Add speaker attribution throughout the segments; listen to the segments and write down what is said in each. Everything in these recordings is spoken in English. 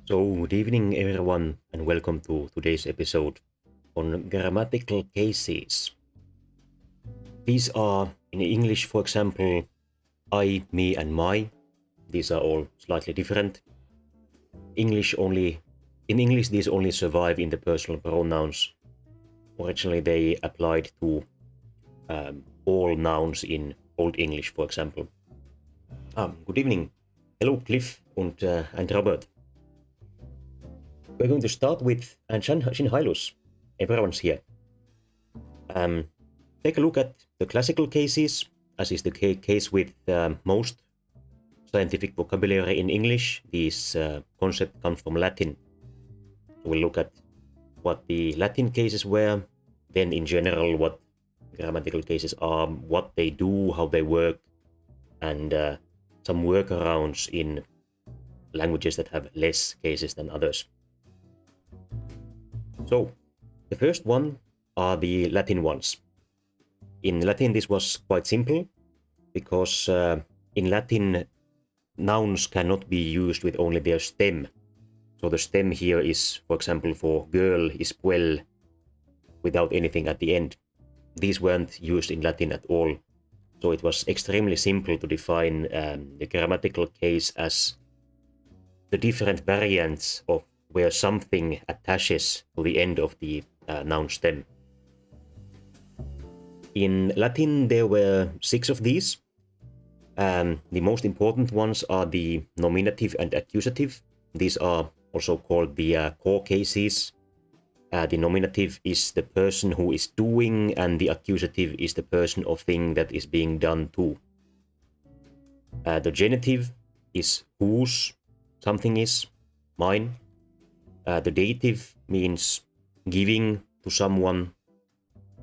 Speaker 1: So, good evening, everyone, and welcome to today's episode on grammatical cases. These are, in English, for example, I, me, and my. These are all slightly different. English only, in English, these only survive in the personal pronouns. Originally, they applied to all nouns in Old English, for example. Good evening. Hello, Cliff and Robert. We're going to start with Shinhailus. Everyone's here. Um, Take a look at the classical cases, as is the case with most scientific vocabulary in English. This concept comes from Latin. We'll look at what the Latin cases were, then in general what grammatical cases are, what they do, how they work, and some workarounds in languages that have less cases than others. So, the first one are the Latin ones. In Latin, this was quite simple because in Latin, nouns cannot be used with only their stem. So the stem here is, for example, for girl is puel without anything at the end. These weren't used in Latin at all. So it was extremely simple to define the grammatical case as the different variants of where something attaches to the end of the noun stem. In Latin, there were 6 of these. The most important ones are the nominative and accusative. These are also called the core cases. The nominative is the person who is doing, and the accusative is the person or thing that is being done to. The genitive is whose something is, mine. The dative means giving to someone.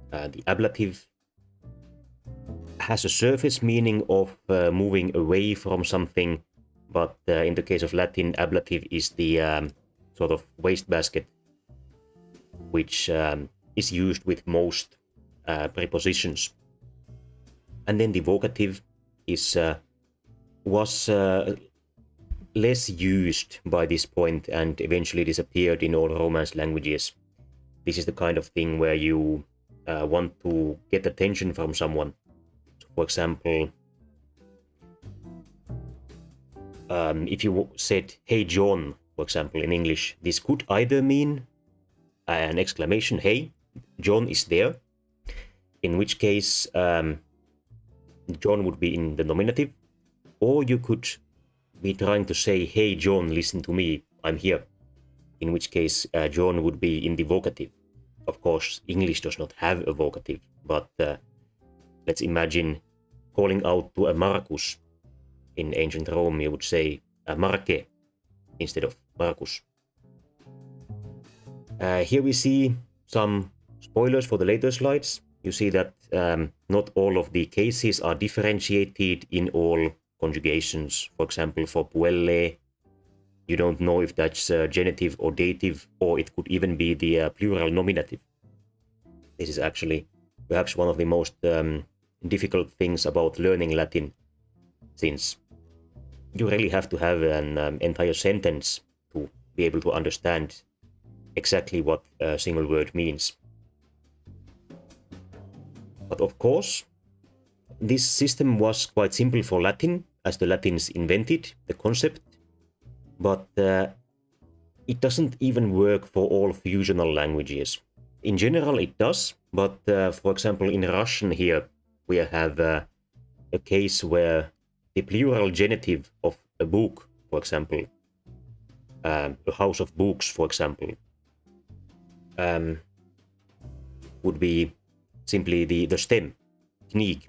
Speaker 1: The ablative has a surface meaning of moving away from something, but in the case of Latin, ablative is the sort of wastebasket, which is used with most prepositions. And then the vocative was less used by this point and eventually disappeared in all Romance languages. This is the kind of thing where you want to get attention from someone. For example, if you said, "Hey John," for example, in English, this could either mean an exclamation, "Hey, John is there," in which case John would be in the nominative, or you could be trying to say, "Hey John, listen to me, I'm here," in which case John would be in the vocative. Of course, English does not have a vocative, but let's imagine calling out to a Marcus. In ancient Rome, you would say Marce instead of Marcus. Here we see some spoilers for the later slides. You see that not all of the cases are differentiated in all conjugations. For example, for puelle, you don't know if that's genitive or dative, or it could even be the plural nominative. This is actually perhaps one of the most difficult things about learning Latin, since you really have to have an entire sentence to be able to understand exactly what a single word means. But of course, this system was quite simple for Latin, as the Latins invented the concept, but it doesn't even work for all fusional languages. In general, it does, but for example, in Russian here, we have a case where the plural genitive of a book, for example, a house of books, for example, would be simply the stem, knig.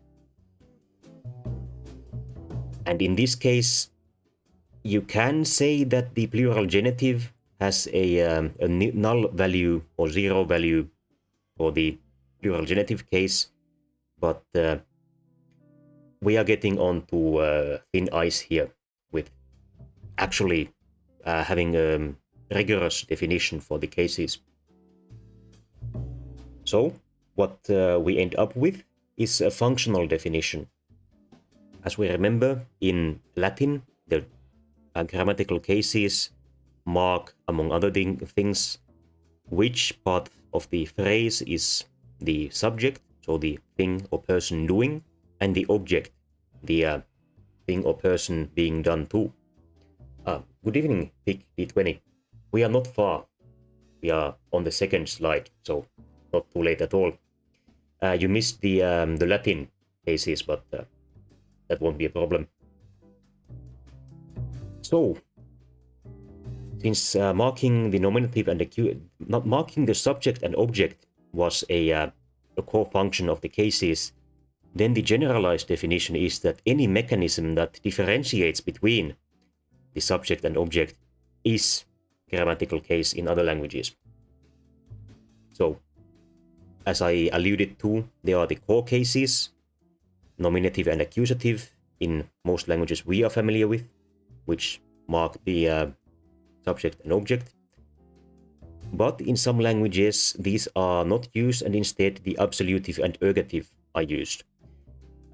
Speaker 1: And in this case, you can say that the plural genitive has a null value or zero value for the plural genitive case, but we are getting on to thin ice here with actually having a rigorous definition for the cases. So what we end up with is a functional definition. As we remember, in Latin, the grammatical cases mark, among other things, which part of the phrase is the subject, so the thing or person doing, and the object, the thing or person being done to. Good evening, Pick D20. We are not far. We are on the second slide, so not too late at all. You missed the Latin cases, but that won't be a problem. So, since marking the nominative and not marking the subject and object was a core function of the cases, then the generalized definition is that any mechanism that differentiates between the subject and object is grammatical case in other languages. So, as I alluded to, there are the core cases, nominative and accusative, in most languages we are familiar with, which mark the subject and object. But in some languages, these are not used, and instead the absolutive and ergative are used.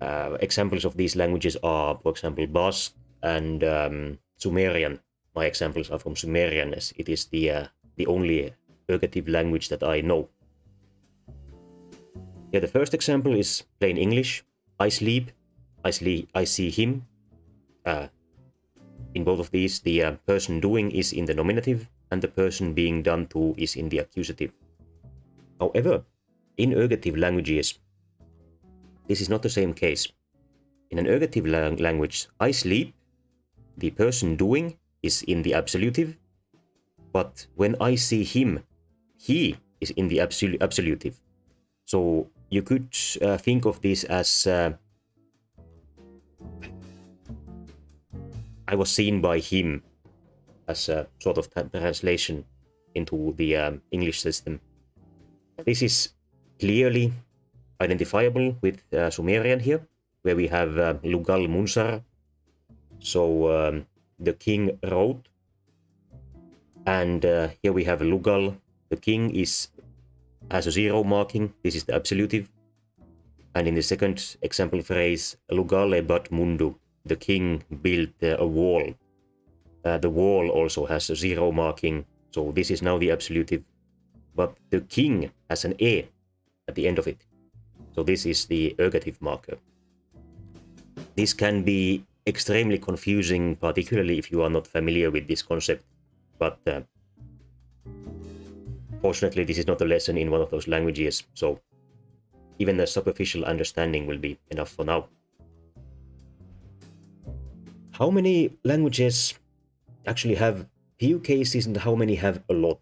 Speaker 1: Examples of these languages are, for example, Basque and Sumerian. My examples are from Sumerian, as it is the only ergative language that I know. Yeah, the first example is plain English. I sleep, I see him. In both of these, the person doing is in the nominative, and the person being done to is in the accusative. However, in ergative languages, this is not the same case. In an ergative language, I sleep, the person doing is in the absolutive, but when I see him, he is in the absolutive. So you could think of this as I was seen by him, as a sort of translation into the English system. This is clearly identifiable with Sumerian here, where we have Lugal Munsar. So the king wrote, and here we have Lugal. The king has a zero marking. This is the absolutive. And in the second example phrase, Lugale bat mundu, the king built a wall. The wall also has a zero marking, so this is now the absolutive. But the king has an e at the end of it, so this is the ergative marker. This can be extremely confusing, particularly if you are not familiar with this concept, but fortunately this is not a lesson in one of those languages, so even a superficial understanding will be enough for now. How many languages actually have few cases and how many have a lot?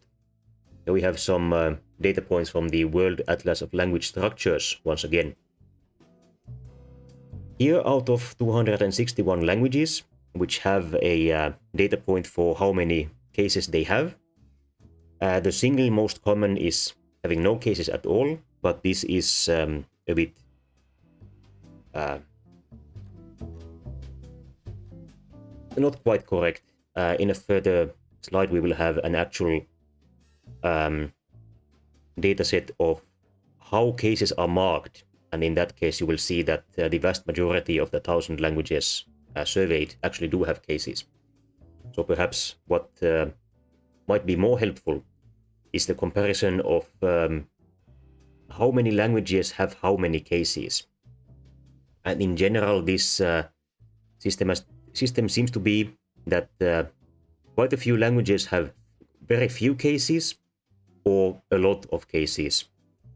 Speaker 1: Here we have some data points from the World Atlas of Language Structures once again. Here, out of 261 languages, which have a data point for how many cases they have, the single most common is having no cases at all, but this is a bit not quite correct. In a further slide, we will have an actual data set of how cases are marked. And in that case, you will see that the vast majority of the 1,000 languages surveyed actually do have cases. So perhaps what might be more helpful is the comparison of how many languages have how many cases. And in general, this system seems to be that quite a few languages have very few cases or a lot of cases,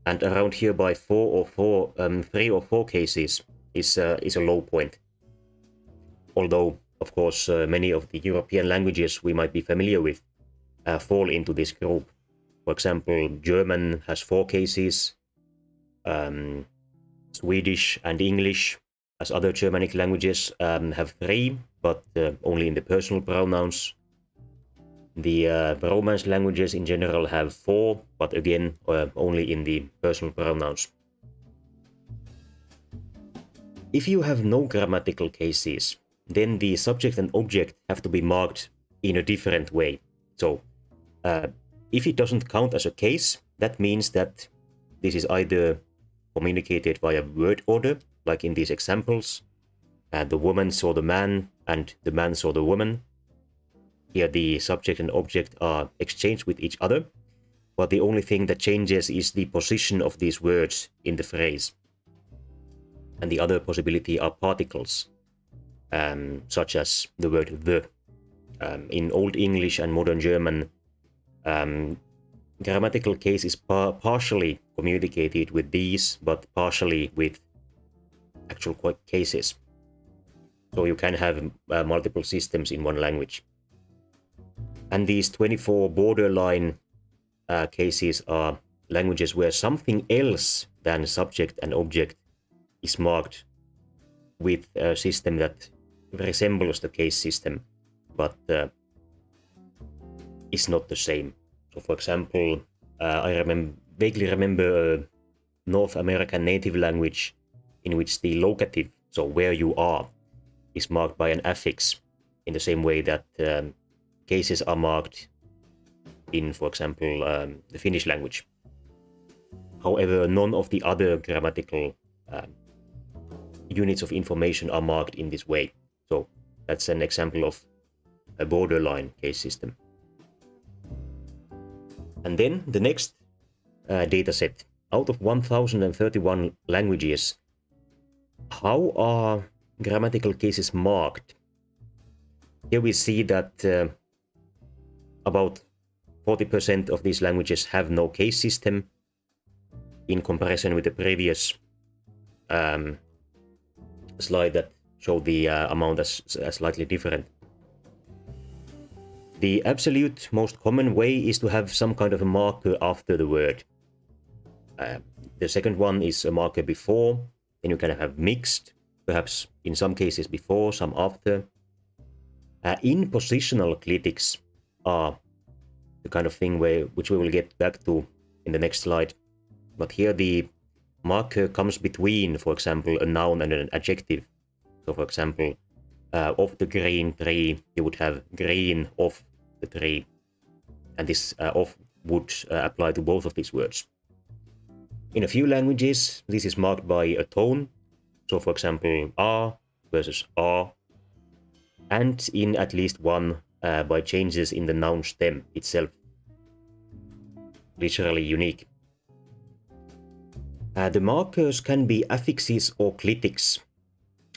Speaker 1: and around here by 3 or 4 cases is a low point. Although, of course, many of the European languages we might be familiar with fall into this group. For example, German has 4 cases, Swedish and English, as other Germanic languages, have 3, but only in the personal pronouns. The Romance languages in general have 4, but again, only in the personal pronouns. If you have no grammatical cases, then the subject and object have to be marked in a different way. So, if it doesn't count as a case, that means that this is either communicated via word order, like in these examples, the woman saw the man and the man saw the woman, Here the subject and object are exchanged with each other, but the only thing that changes is the position of these words in the phrase. And the other possibility are particles, such as the word the. In Old English and Modern German, grammatical case is partially communicated with these, but partially with actual cases. So you can have multiple systems in one language. And these 24 borderline cases are languages where something else than subject and object is marked with a system that resembles the case system, but is not the same. So for example, I vaguely remember a North American native language in which the locative, so where you are, is marked by an affix in the same way that cases are marked in, for example, the Finnish language. However, none of the other grammatical units of information are marked in this way. So that's an example of a borderline case system. And then the next data set, out of 1031 languages, how are grammatical cases marked? Here we see that about 40% of these languages have no case system in comparison with the previous slide that showed the amount as slightly different. The absolute most common way is to have some kind of a marker after the word. The second one is a marker before, then you can have mixed, perhaps in some cases before, some after. Impositional clitics are the kind of thing which we will get back to in the next slide. But here the marker comes between, for example, a noun and an adjective. So for example, of the green tree, you would have green of the tree. And this of would apply to both of these words. In a few languages, this is marked by a tone. So for example, a versus a. And in at least one by changes in the noun stem itself. Literally unique. The markers can be affixes or clitics.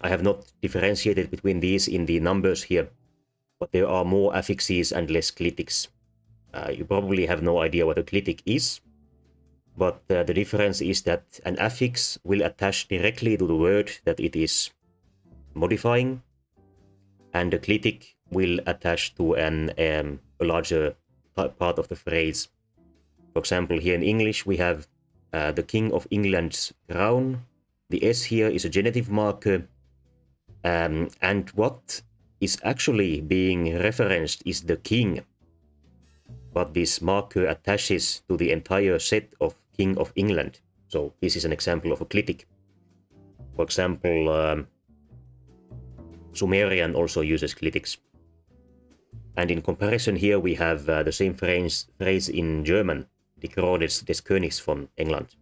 Speaker 1: I have not differentiated between these in the numbers here, but there are more affixes and less clitics. You probably have no idea what a clitic is, but the difference is that an affix will attach directly to the word that it is modifying, and a clitic will attach to a larger part of the phrase. For example, here in English we have the King of England's crown. The S here is a genitive marker, and what is actually being referenced is the king. But this marker attaches to the entire set of King of England. So this is an example of a clitic. For example, Sumerian also uses clitics. And in comparison here we have the same phrase in German, die Krone des Königs von England.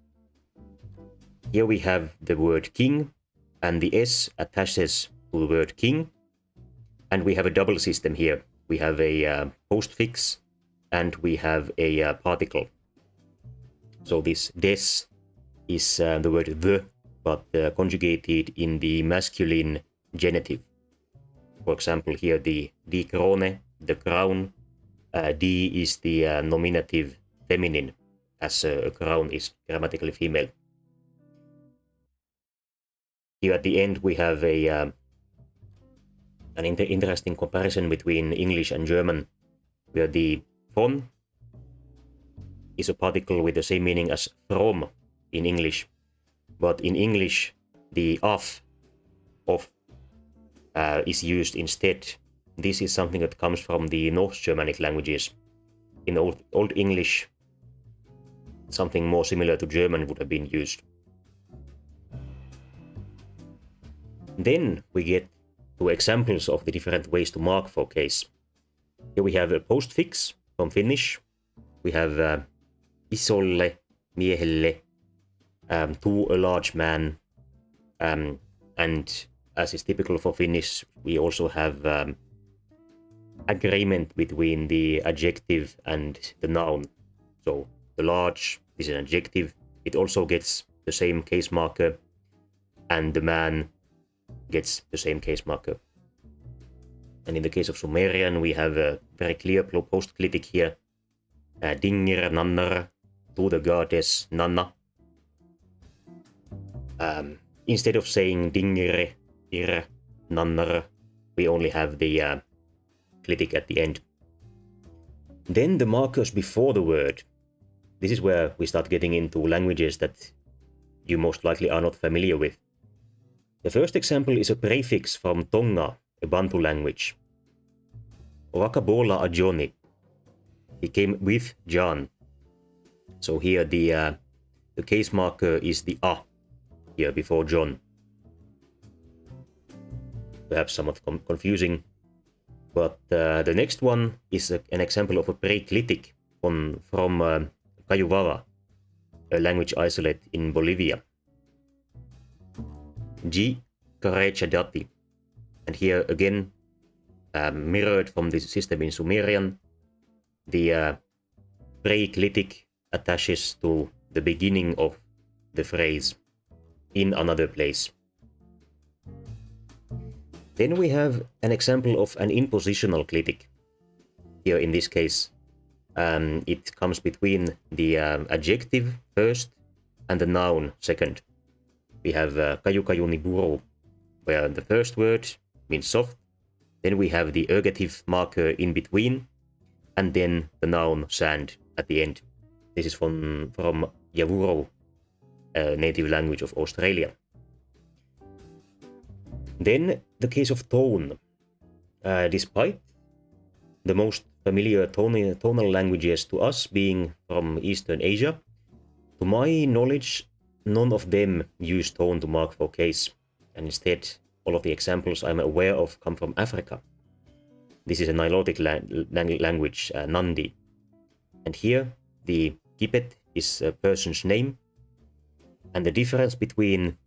Speaker 1: Here we have the word king, and the S attaches to the word king. And we have a double system here. We have a postfix, and we have a particle. So this des is the word the, but conjugated in the masculine genitive. For example, here die Krone, the crown. Die is the nominative feminine, as a crown is grammatically female. Here at the end we have an interesting comparison between English and German, where the von is a particle with the same meaning as from in English, but in English the of is used instead. This is something that comes from the North Germanic languages. In Old English, something more similar to German would have been used. Then we get to examples of the different ways to mark for case. Here we have a postfix from Finnish. We have isolle, miehelle, to a large man, and as is typical for Finnish, we also have agreement between the adjective and the noun. So the large is an adjective. It also gets the same case marker, and the man gets the same case marker. And in the case of Sumerian, we have a very clear postclitic here. Dingir, nannar, to the goddess, nanna. Instead of saying dingir, ir, nannar, we only have the clitic at the end. Then the markers before the word. This is where we start getting into languages that you most likely are not familiar with. The first example is a prefix from Tonga, a Bantu language. Wakabola ajoni. He came with John. So here the case marker is the a here before John. Perhaps somewhat confusing. But the next one is an example of a preclitic from Cayuvara, a language isolate in Bolivia. G. Karechadati. And here again, mirrored from the system in Sumerian, the preclitic attaches to the beginning of the phrase in another place. Then we have an example of an impositional clitic. Here in this case, it comes between the adjective first and the noun second. We have kayu kayu niburo, where the first word means soft. Then we have the ergative marker in between, and then the noun sand at the end. This is from Yavuro, a native language of Australia. Then the case of tone. Despite the most familiar tonal languages to us being from Eastern Asia, to my knowledge, none of them use tone to mark for case, and instead all of the examples I'm aware of come from Africa. This is a Nilotic language, Nandi. And here the kipet is a person's name, and the difference between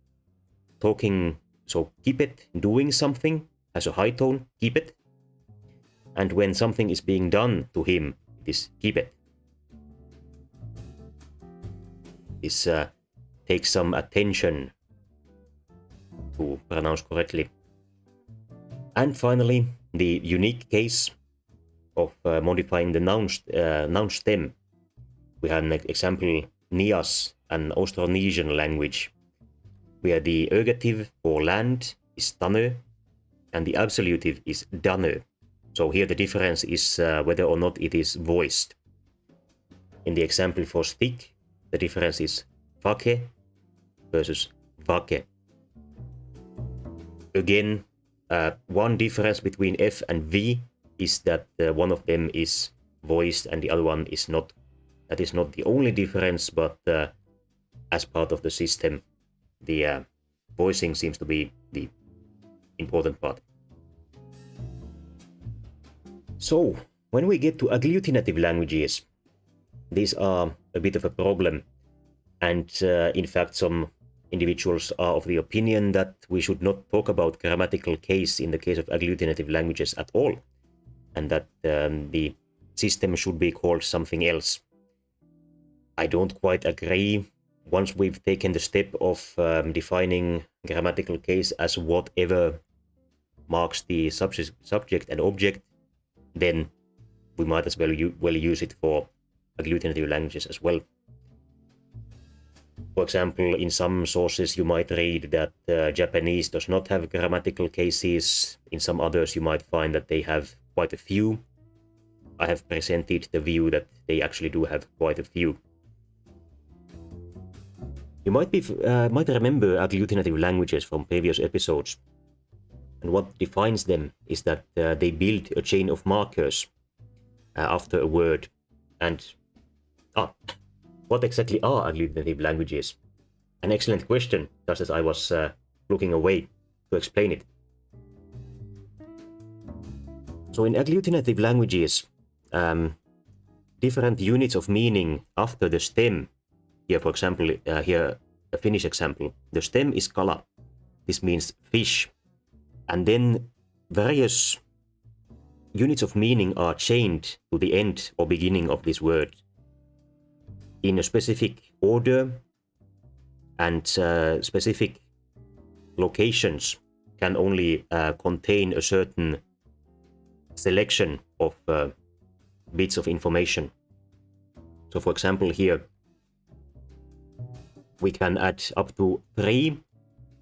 Speaker 1: talking, so kipet doing something has a high tone, kipet, and when something is being done to him, it is kipet. This takes some attention to pronounce correctly. And finally, the unique case of modifying the noun stem. We have an example, Nias, an Austronesian language, where the ergative for land is tanö and the absolutive is danö. So here the difference is whether or not it is voiced. In the example for stick, the difference is vake versus vake. Again, one difference between F and V is that one of them is voiced and the other one is not. That is not the only difference, but as part of the system, the voicing seems to be the important part. So, when we get to agglutinative languages, these are a bit of a problem, and in fact some individuals are of the opinion that we should not talk about grammatical case in the case of agglutinative languages at all, and that the system should be called something else. I don't quite agree. Once we've taken the step of defining grammatical case as whatever marks the subject and object, then we might as well use it for agglutinative languages as well. For example, in some sources you might read that Japanese does not have grammatical cases. In some others you might find that they have quite a few. I have presented the view that they actually do have quite a few. You might remember agglutinative languages from previous episodes, and what defines them is that they build a chain of markers after a word. And what exactly are agglutinative languages? An excellent question, just as I was looking away to explain it. So in agglutinative languages, different units of meaning after the stem. Here, for example, here a Finnish example. The stem is kala. This means fish. And then various units of meaning are chained to the end or beginning of this word in a specific order, and specific locations can only contain a certain selection of bits of information. So for example, here we can add up to 3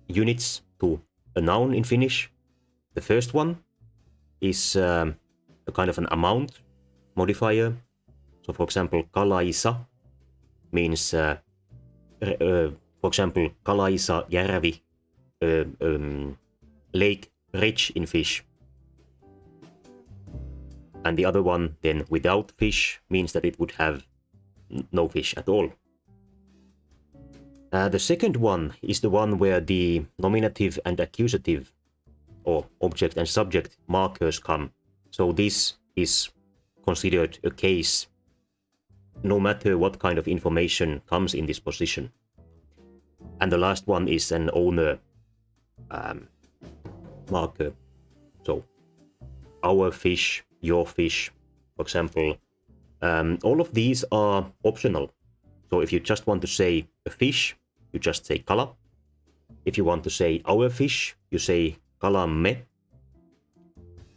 Speaker 1: units to a noun in Finnish. The first one is a kind of an amount modifier. So for example, kalaisa means, for example, kalaisa järvi, lake rich in fish. And the other one, then without fish, means that it would have no fish at all. The second one is the one where the nominative and accusative, or object and subject markers come. So this is considered a case no matter what kind of information comes in this position. And the last one is an owner marker. So our fish, your fish, for example. All of these are optional. So if you just want to say a fish, you just say kala. If you want to say our fish, you say kalamme.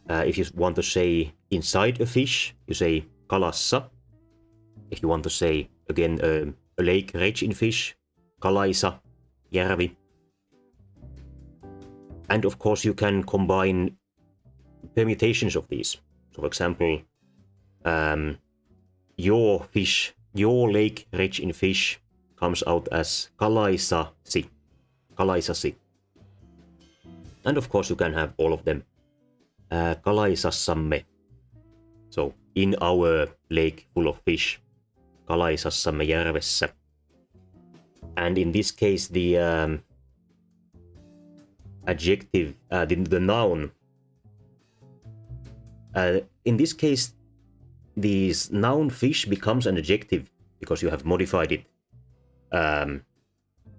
Speaker 1: If you want to say inside a fish, you say kalassa. If you want to say, again, a lake rich in fish, kalaisa järvi. And of course you can combine permutations of these. So for example, your fish, your lake rich in fish comes out as kalaisasi, kalaisasi. And of course you can have all of them. Kalaisassamme. So in our lake full of fish, kalaisassamme järvessä. And in this case, the adjective, the noun. In this case, this noun fish becomes an adjective because you have modified it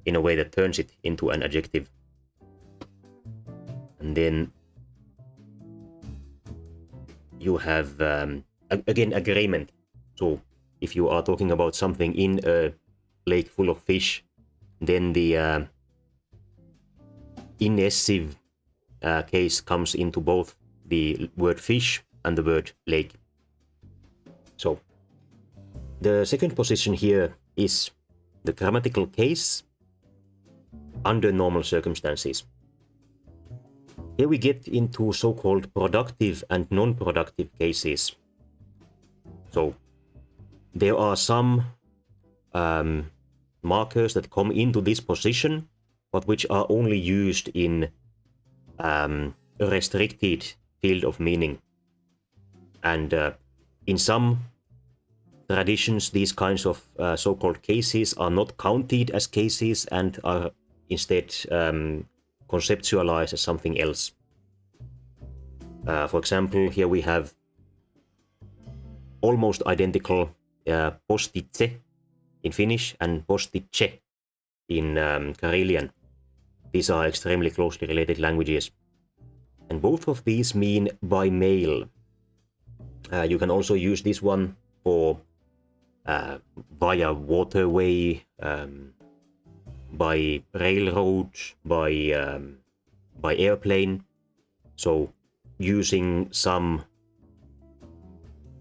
Speaker 1: in a way that turns it into an adjective. And then you have, again, agreement. So if you are talking about something in a lake full of fish, then the inessive case comes into both the word fish and the word lake. So the second position here is the grammatical case under normal circumstances. Here we get into so-called productive and non-productive cases. So there are some markers that come into this position, but which are only used in a restricted field of meaning. And in some traditions, these kinds of so-called cases are not counted as cases and are instead conceptualized as something else. For example, here we have almost identical postitse in Finnish and postitse in Karelian. These are extremely closely related languages. And both of these mean by mail. You can also use this one for via waterway, by railroad, by airplane. So using some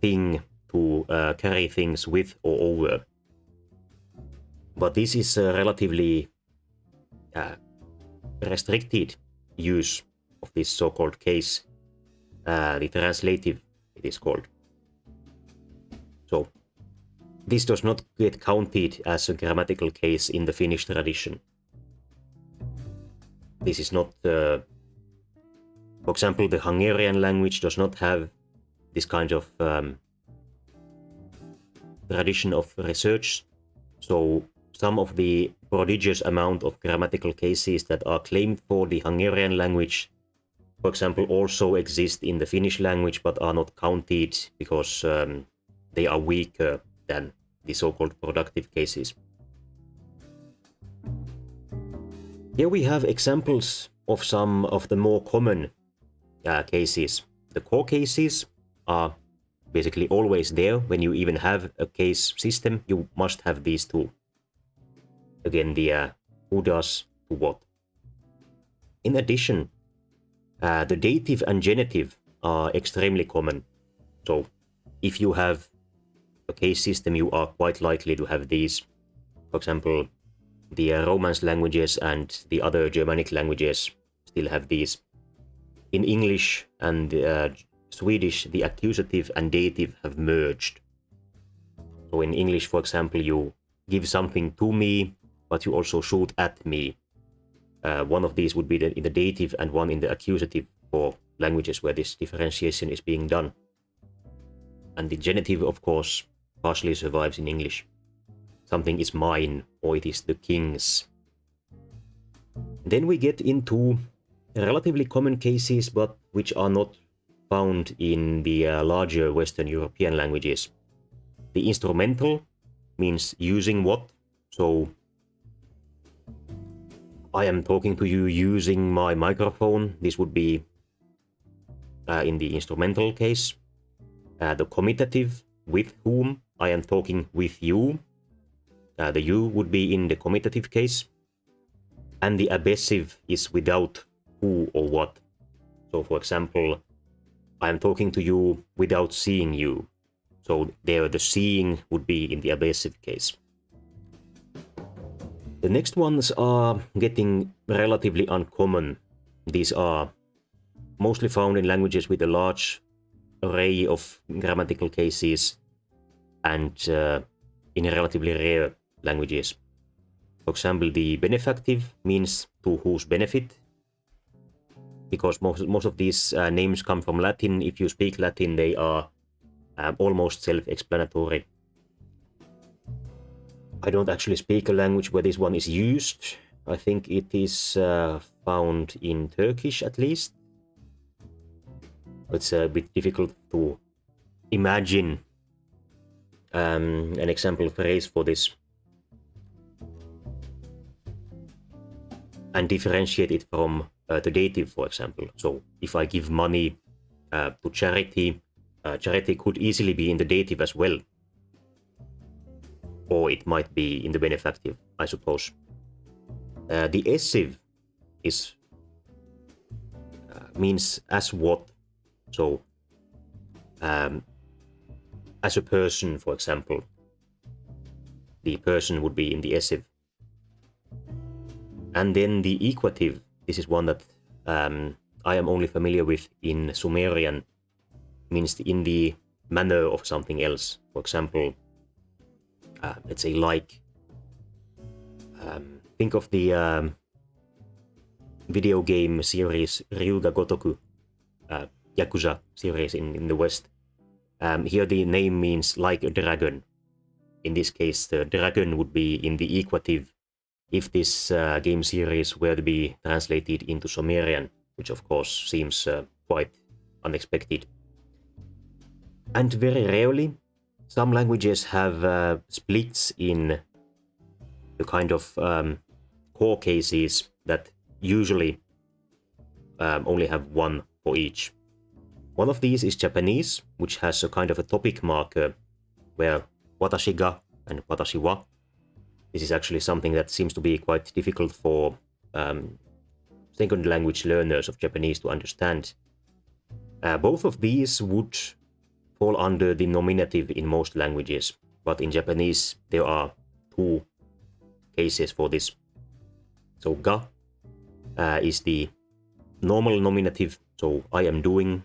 Speaker 1: thing to carry things with or over. But this is a relatively restricted use of this so-called case, the translative it is called. So this does not get counted as a grammatical case in the Finnish tradition. This is not, for example, the Hungarian language does not have this kind of tradition of research. So some of the prodigious amount of grammatical cases that are claimed for the Hungarian language, for example, also exist in the Finnish language but are not counted because they are weaker than the so-called productive cases. Here we have examples of some of the more common cases. The core cases are basically always there. When you even have a case system, you must have these two. Again, the who does to what. In addition, the dative and genitive are extremely common. So if you have a case system, you are quite likely to have these. For example, the Romance languages and the other Germanic languages still have these. In English and Swedish, the accusative and dative have merged. So in English, for example, you give something to me, but you also shoot at me. One of these would be in the dative and one in the accusative for languages where this differentiation is being done. And the genitive, of course, partially survives in English. Something is mine, or it is the king's. Then we get into relatively common cases, but which are not found in the larger Western European languages. The instrumental means using what. So I am talking to you using my microphone. This would be in the instrumental case. The comitative, with whom. I am talking with you. The you would be in the comitative case. And the abbessive is without who or what. So for example, I am talking to you without seeing you. So there the seeing would be in the abbessive case. The next ones are getting relatively uncommon. These are mostly found in languages with a large array of grammatical cases and in relatively rare languages. For example, the benefactive means to whose benefit, because most of these names come from Latin. If you speak Latin, they are almost self-explanatory. I don't actually speak a language where this one is used. I think it is found in Turkish at least. It's a bit difficult to imagine an example phrase for this and differentiate it from the dative, for example. So if I give money to charity, charity could easily be in the dative as well. Or it might be in the benefactive, I suppose. The essive is means as what. So as a person, for example, the person would be in the essive. And then the equative, this is one that I am only familiar with in Sumerian, means in the manner of something else. For example, let's say like, think of the video game series Ryuga Gotoku, Yakuza series in the West. Here the name means like a dragon. In this case, the dragon would be in the equative if this game series were to be translated into Sumerian, which of course seems quite unexpected. And very rarely, some languages have splits in the kind of core cases that usually only have one for each. One of these is Japanese, which has a kind of a topic marker where watashi ga and watashi wa. This is actually something that seems to be quite difficult for second language learners of Japanese to understand. Both of these would fall under the nominative in most languages, but in Japanese there are two cases for this. So ga is the normal nominative, so I am doing,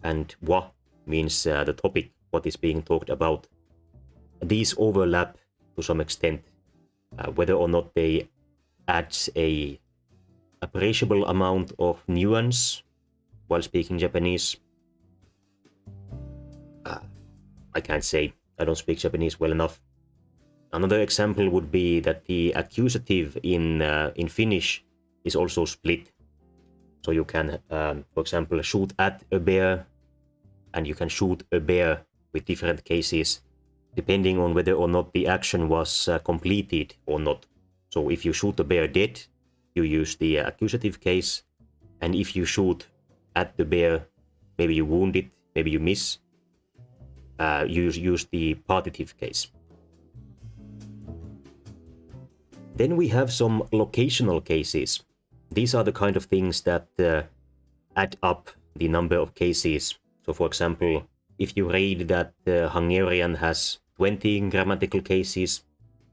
Speaker 1: and wa means the topic, what is being talked about. These overlap to some extent, whether or not they add a appreciable amount of nuance while speaking Japanese. I can't say, I don't speak Japanese well enough. Another example would be that the accusative in Finnish is also split. So you can, for example, shoot at a bear, and you can shoot a bear with different cases, depending on whether or not the action was completed or not. So if you shoot a bear dead, you use the accusative case, and if you shoot at the bear, maybe you wound it, maybe you miss, use the partitive case. Then we have some locational cases. These are the kind of things that add up the number of cases. So for example, if you read that Hungarian has 20 grammatical cases,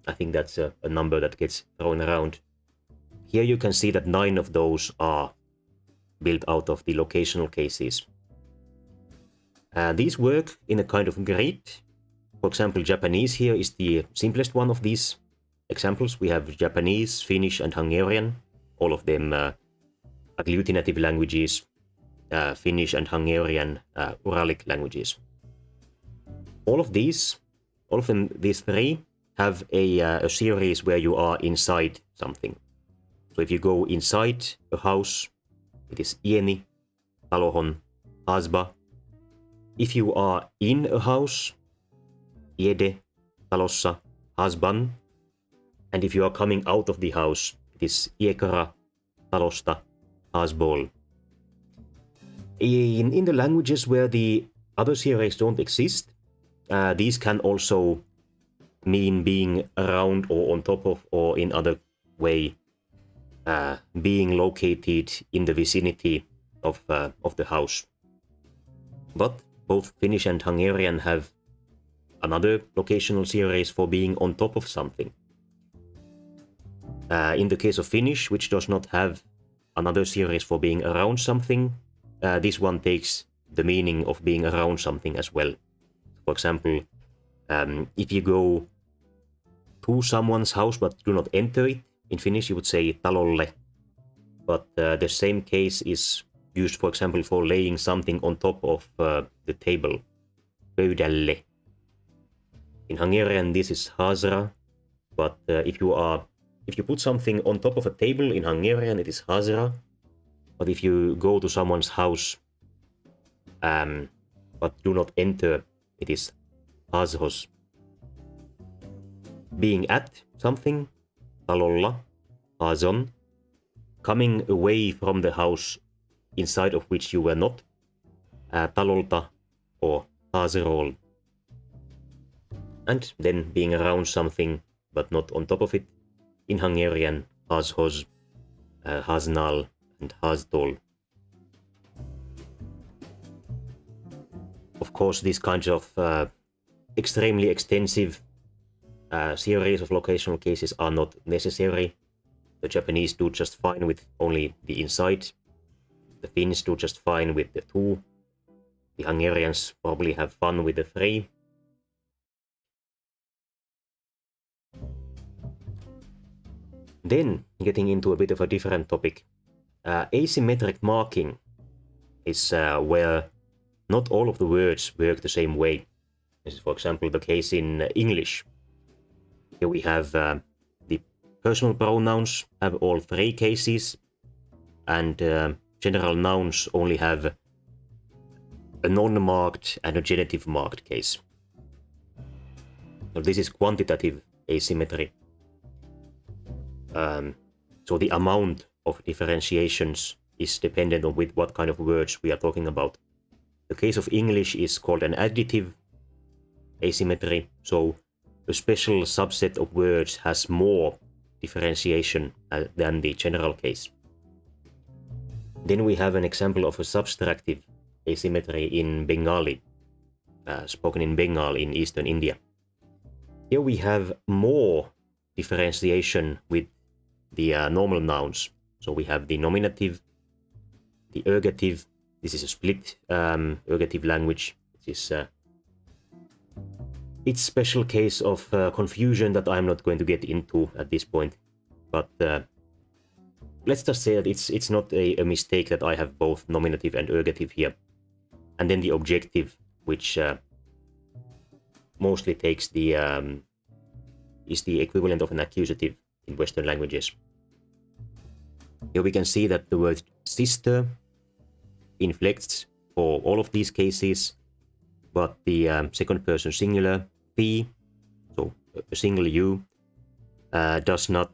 Speaker 1: I think that's a number that gets thrown around. Here you can see that 9 of those are built out of the locational cases. These work in a kind of grid. For example, Japanese here is the simplest one of these examples. We have Japanese, Finnish, and Hungarian, all of them agglutinative languages, Finnish and Hungarian Uralic languages. All of these, these three, have a series where you are inside something. So if you go inside a house, it is ieni, talohon, hasba. If you are in a house, iede, talossa, hasban. And if you are coming out of the house, it is iekara, talosta, hasbol. In the languages where the other series don't exist, these can also mean being around or on top of, or in other way being located in the vicinity of the house. But both Finnish and Hungarian have another locational series for being on top of something. In the case of Finnish, which does not have another series for being around something, this one takes the meaning of being around something as well. For example, if you go to someone's house but do not enter it, in Finnish you would say talolle. But the same case is used, for example, for laying something on top of the table, pöydälle. In Hungarian this is hasra, but if you put something on top of a table in Hungarian it is hasra. But if you go to someone's house but do not enter, it is hazhos. Being at something, talolla, hazon. Coming away from the house inside of which you were not, talolta or hazerol. And then being around something but not on top of it, in Hungarian, hazhoz, haznal, and hazdol. Of course, these kinds of extremely extensive series of locational cases are not necessary. The Japanese do just fine with only the inside. The Finns do just fine with the 2. The Hungarians probably have fun with the 3. Then, getting into a bit of a different topic, asymmetric marking is where not all of the words work the same way. This is, for example, the case in English. Here we have the personal pronouns have all 3 cases, and general nouns only have a non-marked and a genitive marked case. So this is quantitative asymmetry. So the amount of differentiations is dependent on with what kind of words we are talking about. The case of English is called an additive asymmetry, so a special subset of words has more differentiation than the general case. Then we have an example of a subtractive asymmetry in Bengali, spoken in Bengal in eastern India. Here we have more differentiation with the normal nouns. So we have the nominative, the ergative. This is a split ergative language. This is its special case of confusion that I'm not going to get into at this point. But let's just say that it's not a mistake that I have both nominative and ergative here. And then the objective, which mostly takes the is the equivalent of an accusative in Western languages. Here we can see that the word sister inflects for all of these cases, but the second person singular P, so a single U, does not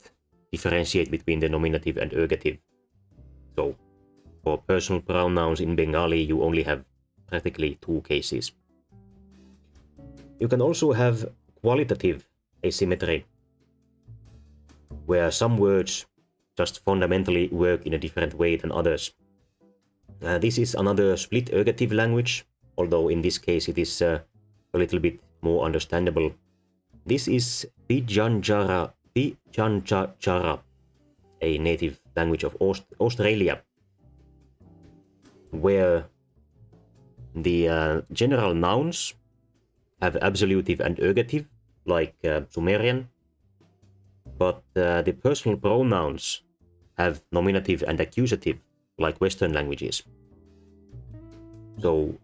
Speaker 1: differentiate between the nominative and ergative. So for personal pronouns in Bengali, you only have practically two cases. You can also have qualitative asymmetry, where some words just fundamentally work in a different way than others. This is another split ergative language, although in this case it is a little bit more understandable. This is Pitjantjatjara, a native language of Australia, where the general nouns have absolutive and ergative, like Sumerian, but the personal pronouns have nominative and accusative, like Western languages. So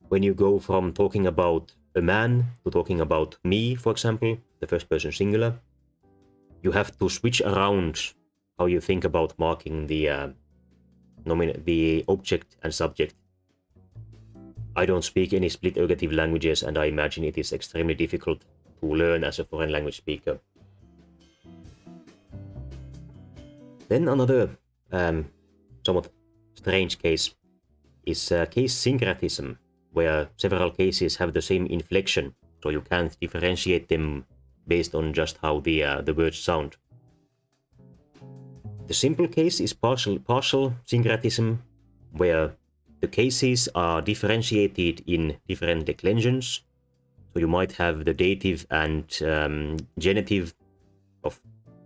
Speaker 1: when you go from talking about a man to talking about me, for example, the first person singular, you have to switch around how you think about marking the object and subject. I don't speak any split ergative languages, and I imagine it is extremely difficult to learn as a foreign language speaker. Then another somewhat strange case is case syncretism, where several cases have the same inflection, so you can't differentiate them based on just how the words sound. The simple case is partial syncretism, where the cases are differentiated in different declensions. So you might have the dative and genitive of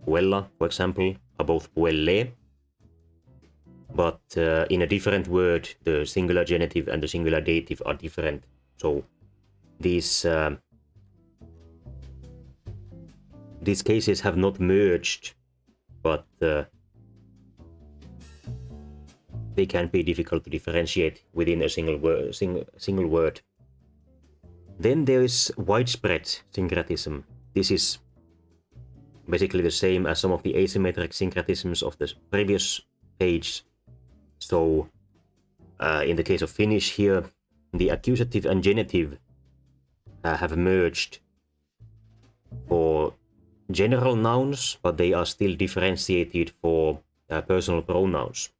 Speaker 1: puella, for example, are both puelle, but in a different word, the singular genitive and the singular dative are different. So these cases have not merged, but they can be difficult to differentiate within a single word. Then there is widespread syncretism. This is basically the same as some of the asymmetric syncretisms of the previous page. So in the case of Finnish here, the accusative and genitive have merged for general nouns, but they are still differentiated for personal pronouns.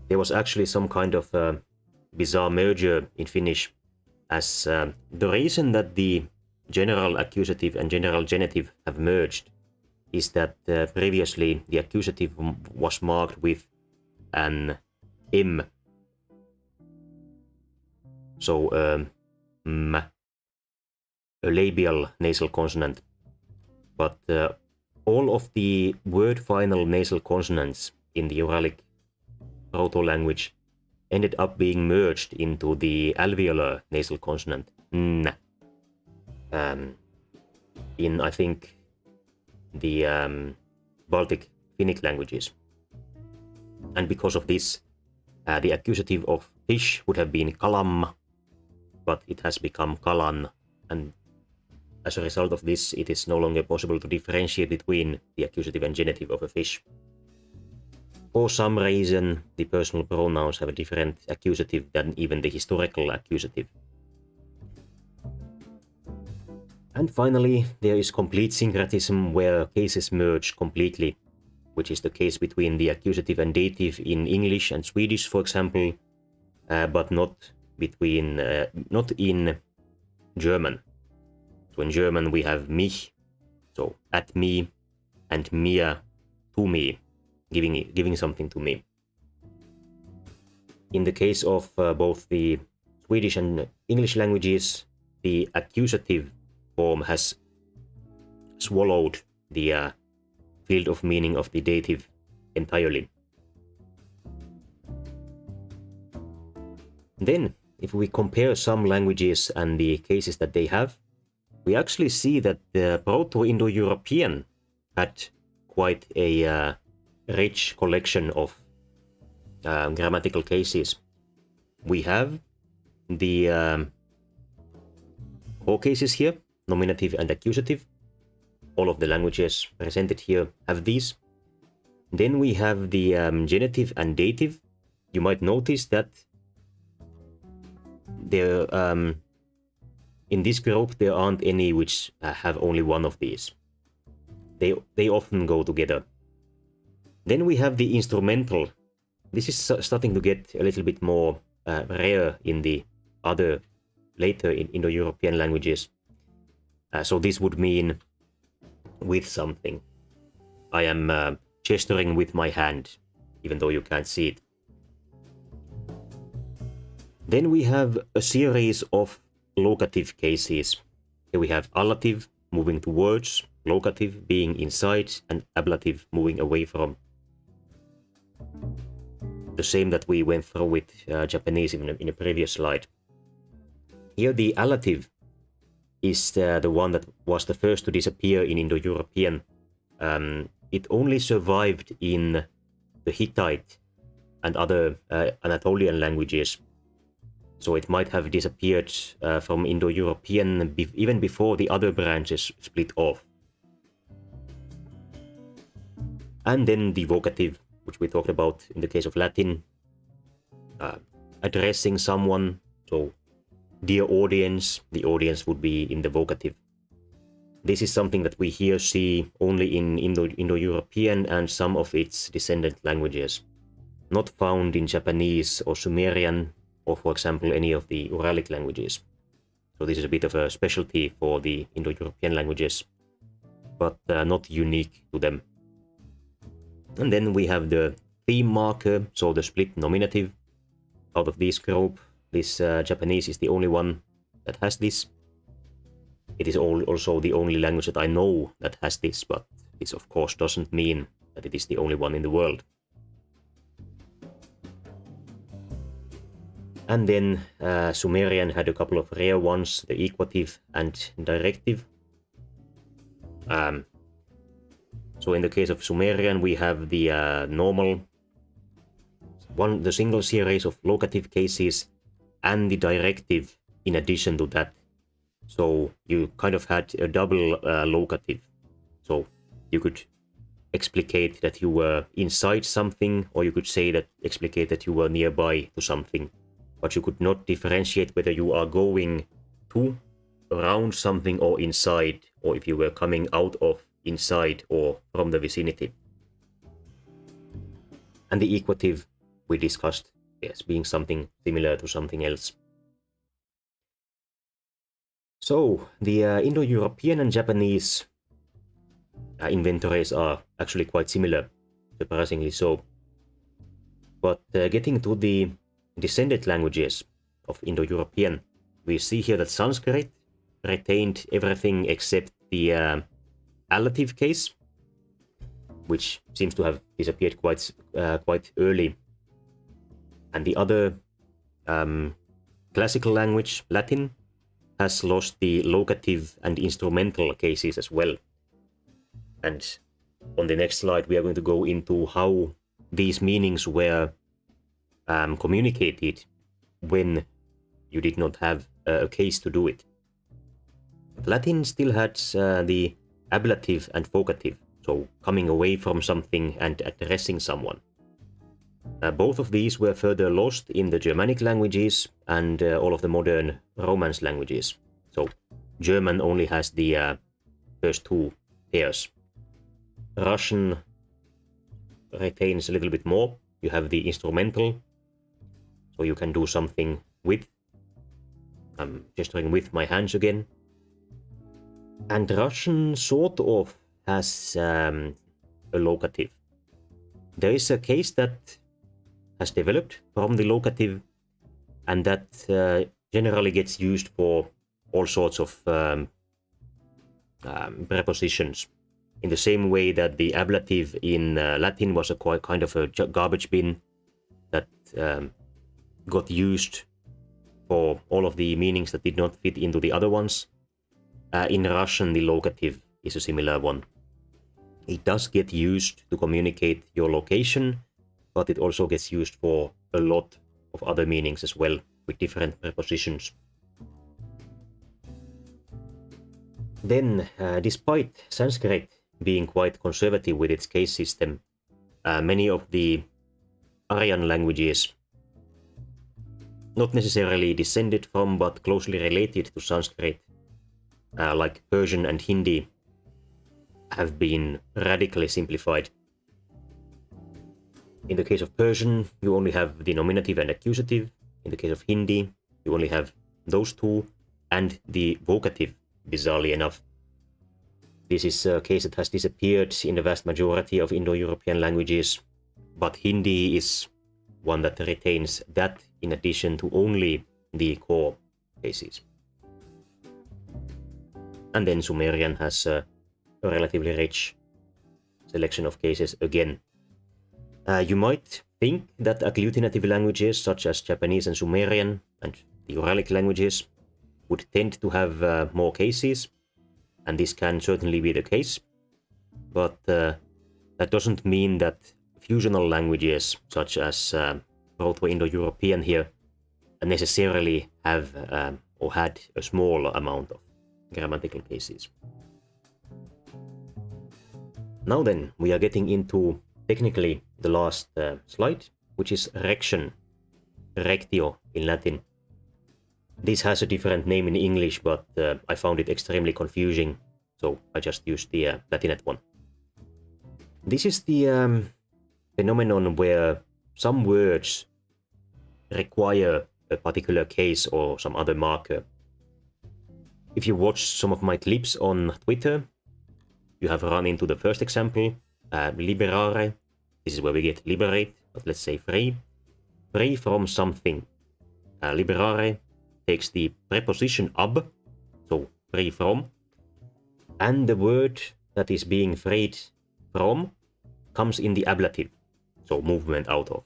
Speaker 1: There was actually some kind of bizarre merger in Finnish, as the reason that the general accusative and general genitive have merged is that previously the accusative was marked with an M. So m, a labial nasal consonant. But all of the word final nasal consonants in the Uralic Proto language ended up being merged into the alveolar nasal consonant n. In, I think, the Baltic Finnic languages. And because of this, the accusative of fish would have been kalam, but it has become kalan, and as a result of this, it is no longer possible to differentiate between the accusative and genitive of a fish. For some reason, the personal pronouns have a different accusative than even the historical accusative. And finally, there is complete syncretism, where cases merge completely, which is the case between the accusative and dative in English and Swedish, for example, but not in German. So in German we have mich, so at me, and mir, to me, giving something to me. In the case of both the Swedish and English languages, the accusative form has swallowed the field of meaning of the dative entirely. Then, if we compare some languages and the cases that they have, we actually see that the Proto IndoEuropean had quite a rich collection of grammatical cases. We have the core cases here, nominative and accusative. All of the languages presented here have these. Then we have the genitive and dative. You might notice that there, in this group there aren't any which have only one of these. They often go together. Then we have the instrumental. This is starting to get a little bit more rare in the other later in Indo-European languages. So this would mean with something. I am gesturing with my hand, even though you can't see it. Then we have a series of locative cases. Here we have allative moving towards, locative being inside, and ablative moving away from. The same that we went through with Japanese in a previous slide. Here the allative is the one that was the first to disappear in Indo-European. It only survived in the Hittite and other Anatolian languages. So it might have disappeared from Indo-European even before the other branches split off. And then the vocative, which we talked about in the case of Latin, addressing someone. So, dear audience, the audience would be in the vocative. This is something that we here see only in Indo-European and some of its descendant languages. Not found in Japanese or Sumerian, or for example any of the Uralic languages. So this is a bit of a specialty for the Indo-European languages, but not unique to them. And then we have the theme marker, so the split nominative. Out of this group, this Japanese is the only one that has this. It is also the only language that I know that has this, but this of course doesn't mean that it is the only one in the world. And then Sumerian had a couple of rare ones, the equative and directive. So in the case of Sumerian, we have the normal the single series of locative cases and the directive in addition to that. So you kind of had a double locative. So you could explicate that you were inside something, or you could say that explicate that you were nearby to something. But you could not differentiate whether you are going to, around something, or inside, or if you were coming out of, inside, or from the vicinity. And the equative we discussed as being something similar to something else. So the Indo-European and Japanese inventories are actually quite similar, surprisingly so. But getting to the descended languages of Indo-European, we see here that Sanskrit retained everything except the allative case, which seems to have disappeared quite early. And the other classical language, Latin, has lost the locative and instrumental cases as well. And on the next slide, we are going to go into how these meanings were communicated when you did not have a case to do it. But Latin still had the ablative and vocative, so coming away from something and addressing someone. Both of these were further lost in the Germanic languages and all of the modern Romance languages. So German only has the first two pairs. Russian retains a little bit more. You have the instrumental, so you can do something with. I'm gesturing with my hands again. And Russian sort of has a locative. There is a case that has developed from the locative, and that generally gets used for all sorts of prepositions. In the same way that the ablative in Latin was a kind of a garbage bin that got used for all of the meanings that did not fit into the other ones. In Russian, the locative is a similar one. It does get used to communicate your location, but it also gets used for a lot of other meanings as well, with different prepositions. Then, despite Sanskrit being quite conservative with its case system, many of the Aryan languages, not necessarily descended from, but closely related to Sanskrit, like Persian and Hindi, have been radically simplified. In the case of Persian, you only have the nominative and accusative. In the case of Hindi, You only have those two and the vocative, bizarrely enough. This is a case that has disappeared in the vast majority of Indo-European languages, but Hindi is one that retains that in addition to only the core cases. And then Sumerian has a relatively rich selection of cases again. You might think that agglutinative languages such as Japanese and Sumerian and the Uralic languages would tend to have more cases, and this can certainly be the case, but that doesn't mean that fusional languages such as Proto IndoEuropean here necessarily have or had a small amount of grammatical cases. Now then, we are getting into technically the last slide, which is Rection, rectio in Latin. This has a different name in English, but I found it extremely confusing, so I just used the Latinate one. This is the phenomenon where some words require a particular case or some other marker. If you watch some of my clips on Twitter, you have run into the first example, liberare. This is where we get liberate, but let's say free. Free from something. Liberare takes the preposition ab, so free from, and the word that is being freed from comes in the ablative, so movement out of.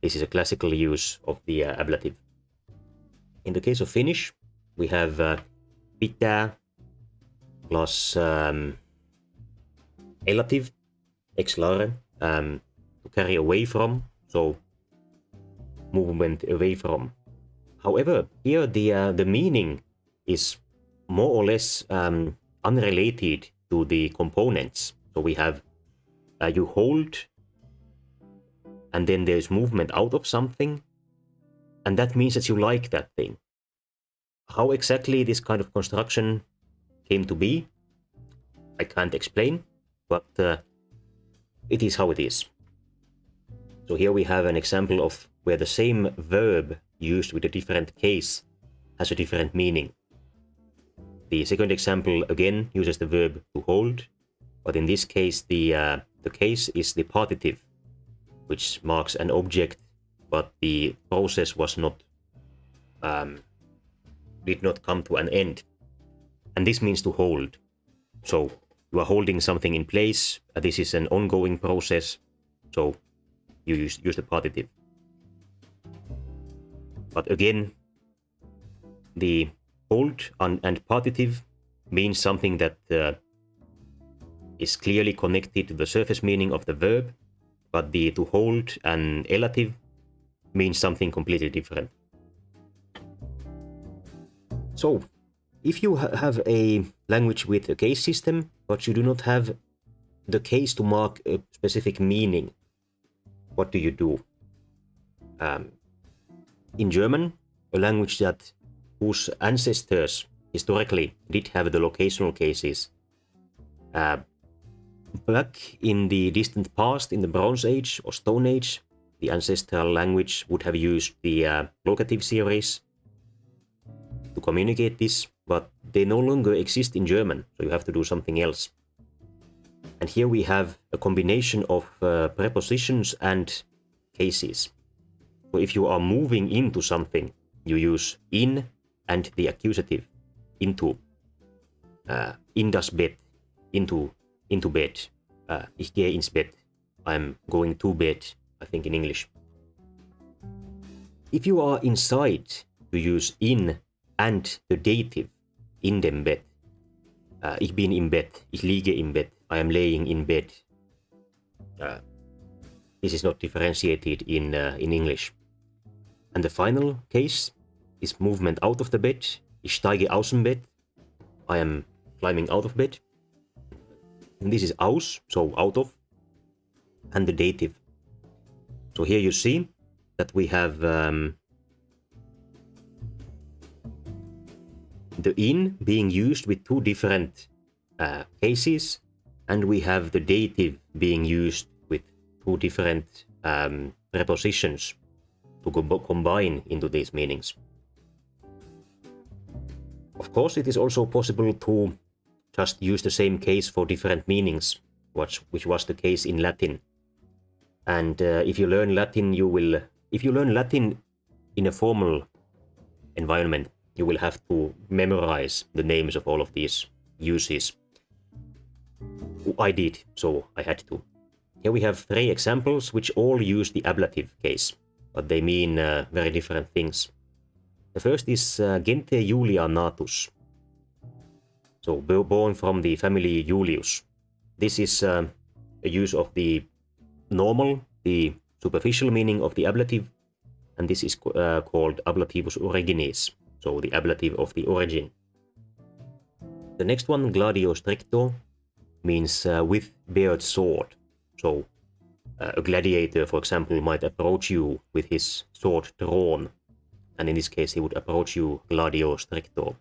Speaker 1: This is a classical use of the ablative. In the case of Finnish, we have pitää plus elative, exlare, to carry away from, so movement away from. However, here the meaning is more or less unrelated to the components. So we have you hold, and then there's movement out of something, and that means that you like that thing. How exactly this kind of construction came to be, I can't explain, but it is how it is. So here we have an example of where the same verb used with a different case has a different meaning. The second example again uses the verb to hold, but in this case the case is the partitive, which marks an object, but the process was not did not come to an end, and this means to hold. So you are holding something in place. This is an ongoing process, so you use the partitive. But again, the hold and partitive means something that is clearly connected to the surface meaning of the verb, but the to hold and elative means something completely different. So, if you have a language with a case system, but you do not have the case to mark a specific meaning, what do you do? In German, a language whose ancestors historically did have the locational cases, back in the distant past, in the Bronze Age or Stone Age, the ancestral language would have used the locative series to communicate this, but they no longer exist in German, so you have to do something else. And here we have a combination of prepositions and cases. So if you are moving into something, you use in and the accusative, into. In das Bett, into bed. Ich gehe ins Bett. I'm going to bed, I think in English. If you are inside, you use in and the dative, in dem Bett. Ich bin im Bett. Ich liege im Bett. I am laying in bed. This is not differentiated in English. And the final case is movement out of the bed. Ich steige aus dem Bett. I am climbing out of bed. And this is aus, so out of, and the dative. So here you see that we have the in being used with two different cases, and we have the dative being used with two different prepositions to combine into these meanings. Of course, it is also possible to just use the same case for different meanings, which was the case in Latin. And if you learn Latin, if you learn Latin in a formal environment, you will have to memorize the names of all of these uses. I did, so I had to. Here we have 3 examples which all use the ablative case, but they mean very different things. The first is gente Julia natus, so born from the family Julius. This is a use of the normal, the superficial meaning of the ablative, and this is called ablativus originis, so the ablative of the origin. The next one, gladio stricto, means with bared sword. So a gladiator, for example, might approach you with his sword drawn, and in this case he would approach you gladio stricto.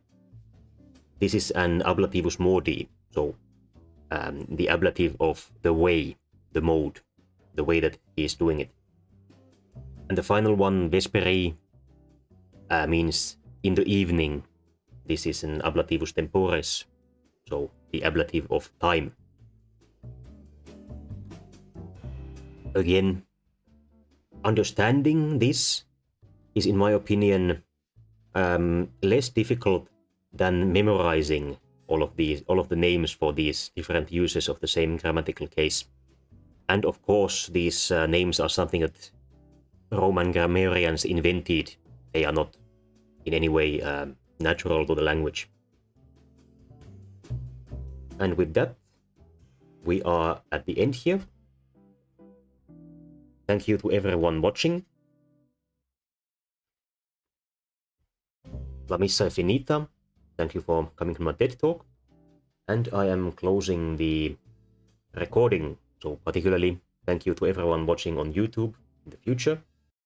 Speaker 1: This is an ablativus modi, so the ablative of the way, the mode, the way that he is doing it. And the final one, vesperi, means in the evening. This is an ablativus temporis, so the ablative of time. Again, understanding this is, in my opinion, less difficult than memorizing all of the names for these different uses of the same grammatical case. And of course, these names are something that Roman grammarians invented. They are not in any way natural to the language. And with that, we are at the end here. Thank you to everyone watching. La missa è finita. Thank you for coming to my TED Talk. And I am closing the recording. So particularly, thank you to everyone watching on YouTube in the future.